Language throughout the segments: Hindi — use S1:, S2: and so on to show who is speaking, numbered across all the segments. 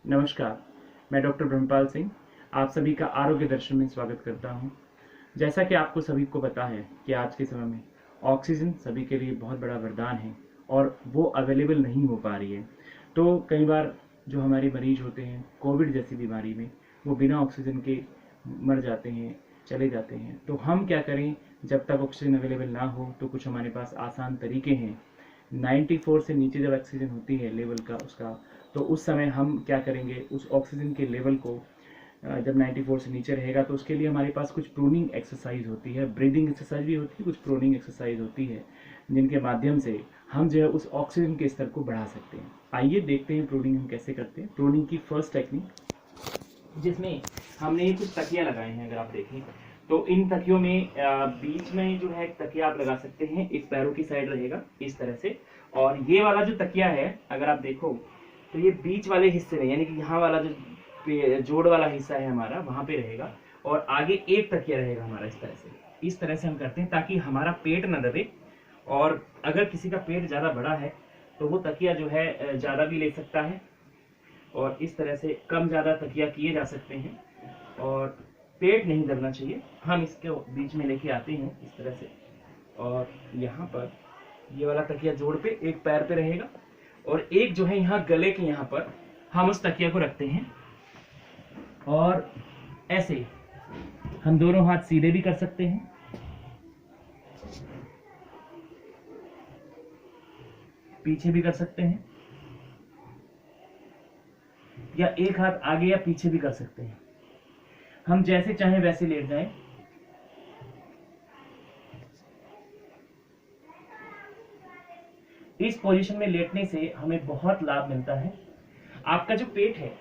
S1: नमस्कार, मैं डॉक्टर ब्रह्मपाल सिंह आप सभी का आरोग्य दर्शन में स्वागत करता हूं। जैसा कि आपको सभी को पता है कि आज के समय में ऑक्सीजन सभी के लिए बहुत बड़ा वरदान है और वो अवेलेबल नहीं हो पा रही है। तो कई बार जो हमारे मरीज होते हैं कोविड जैसी बीमारी में, वो बिना ऑक्सीजन के मर जाते हैं, चले जाते हैं। तो हम क्या करें, जब तक ऑक्सीजन अवेलेबल ना हो तो कुछ हमारे पास आसान तरीके हैं। 94 से नीचे जब ऑक्सीजन होती है लेवल का उसका, तो उस समय हम क्या करेंगे, उस ऑक्सीजन के लेवल को जब 94 से नीचे रहेगा तो उसके लिए हमारे पास कुछ प्रूनिंग एक्सरसाइज होती है, ब्रीदिंग एक्सरसाइज भी होती है, कुछ प्रूनिंग एक्सरसाइज होती है, जिनके माध्यम से हम जो है उस ऑक्सीजन के स्तर को बढ़ा सकते हैं। आइए देखते हैं प्रूनिंग हम कैसे करते हैं। प्रूनिंग की फर्स्ट टेक्निक, जिसमें हमने कुछ तकिया लगाए हैं, अगर आप देखें तो इन तकियों में बीच में जो है तकिया आप लगा सकते हैं, एक पैरों की साइड रहेगा इस तरह से, और ये वाला जो तकिया है अगर आप देखो तो ये बीच वाले हिस्से में, यानी कि यहाँ वाला जो जोड़ वाला हिस्सा है हमारा वहां पे रहेगा, और आगे एक तकिया रहेगा हमारा इस तरह से हम करते हैं ताकि हमारा पेट न दबे। और अगर किसी का पेट ज्यादा बड़ा है तो वो तकिया जो है ज्यादा भी ले सकता है, और इस तरह से कम ज्यादा तकिया किए जा सकते हैं और पेट नहीं दबना चाहिए। हम इसके बीच में लेके आते हैं इस तरह से, और यहाँ पर ये वाला तकिया जोड़ पे एक पैर पे रहेगा, और एक जो है यहाँ गले के यहाँ पर हम उस तकिया को रखते हैं, और ऐसे हम दोनों हाथ सीधे भी कर सकते हैं, पीछे भी कर सकते हैं, या एक हाथ आगे या पीछे भी कर सकते हैं। हम जैसे चाहें वैसे लेट जाएं। इस पोजीशन में लेटने से हमें बहुत लाभ मिलता है। आपका जो पेट है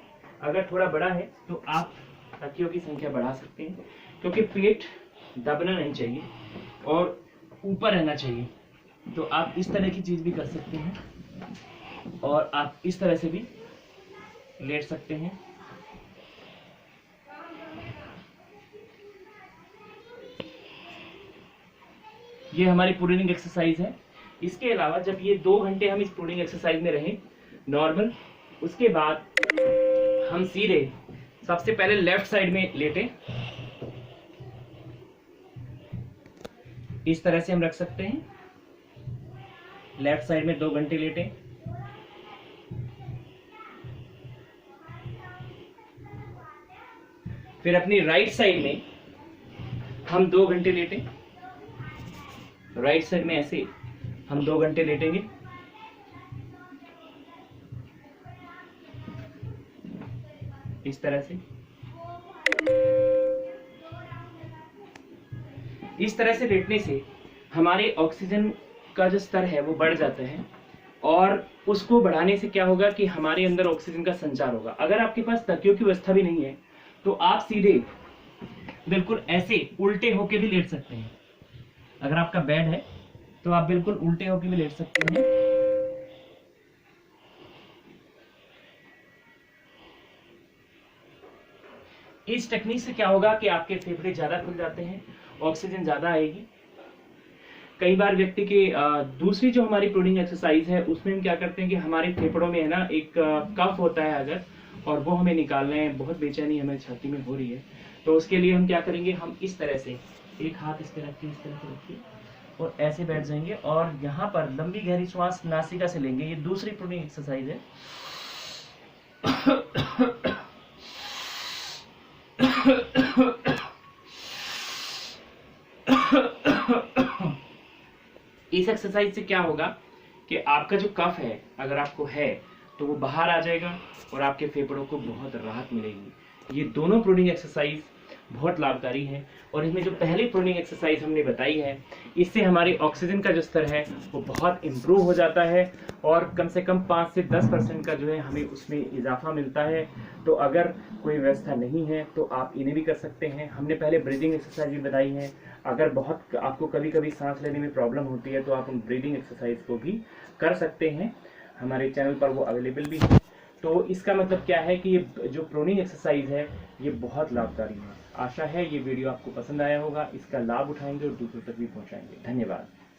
S1: अगर थोड़ा बड़ा है तो आप तकियों की संख्या बढ़ा सकते हैं, क्योंकि पेट दबना नहीं चाहिए और ऊपर रहना चाहिए। तो आप इस तरह की चीज भी कर सकते हैं, और आप इस तरह से भी लेट सकते हैं। ये हमारी प्रूनिंग एक्सरसाइज है। इसके अलावा जब ये 2 घंटे हम इस प्रूनिंग एक्सरसाइज में रहें नॉर्मल, उसके बाद हम सीधे सबसे पहले लेफ्ट साइड में लेटें, इस तरह से हम रख सकते हैं। लेफ्ट साइड में 2 घंटे लेटें, फिर अपनी राइट साइड में हम 2 घंटे लेटें। राइट साइड में ऐसे हम 2 घंटे लेटेंगे, इस तरह से। इस तरह से लेटने से हमारे ऑक्सीजन का जो स्तर है वो बढ़ जाता है, और उसको बढ़ाने से क्या होगा कि हमारे अंदर ऑक्सीजन का संचार होगा। अगर आपके पास तकियों की व्यवस्था भी नहीं है तो आप सीधे बिल्कुल ऐसे उल्टे होके भी लेट सकते हैं। अगर आपका बेड है तो आप बिल्कुल उल्टे होके भी लेट सकते हैं। इस टेक्निक से क्या होगा कि आपके फेफड़े ज्यादा खुल जाते हैं, ऑक्सीजन ज्यादा आएगी। कई बार व्यक्ति के दूसरी जो हमारी प्रूनिंग एक्सरसाइज है उसमें हम क्या करते हैं कि हमारे फेफड़ों में है ना एक कफ होता है अगर, और वो हमें निकालना है, बहुत बेचैनी हमें छाती में हो रही है, तो उसके लिए हम क्या करेंगे, हम इस तरह से एक हाथ इस तरह रख के, इस तरह से रखिए, और ऐसे बैठ जाएंगे, और यहाँ पर लंबी गहरी श्वास नासिका से लेंगे। ये दूसरी प्रूनिंग एक्सरसाइज है। इस एक्सरसाइज से क्या होगा कि आपका जो कफ है अगर आपको है तो वो बाहर आ जाएगा और आपके फेफड़ों को बहुत राहत मिलेगी। ये दोनों प्रूनिंग एक्सरसाइज बहुत लाभकारी है, और इसमें जो पहली प्रूनिंग एक्सरसाइज हमने बताई है इससे हमारे ऑक्सीजन का जो स्तर है वो बहुत इम्प्रूव हो जाता है, और कम से कम 5 से 10% का जो है हमें उसमें इजाफा मिलता है। तो अगर कोई व्यवस्था नहीं है तो आप इन्हें भी कर सकते हैं। हमने पहले ब्रीदिंग एक्सरसाइज भी बताई है। अगर बहुत आपको कभी कभी सांस लेने में प्रॉब्लम होती है तो आप उन ब्रीदिंग एक्सरसाइज को भी कर सकते हैं, हमारे चैनल पर वो अवेलेबल भी है। तो इसका मतलब क्या है कि ये जो प्रूनिंग एक्सरसाइज है ये बहुत लाभकारी है। आशा है ये वीडियो आपको पसंद आया होगा, इसका लाभ उठाएंगे और दूसरों तक भी पहुंचाएंगे। धन्यवाद।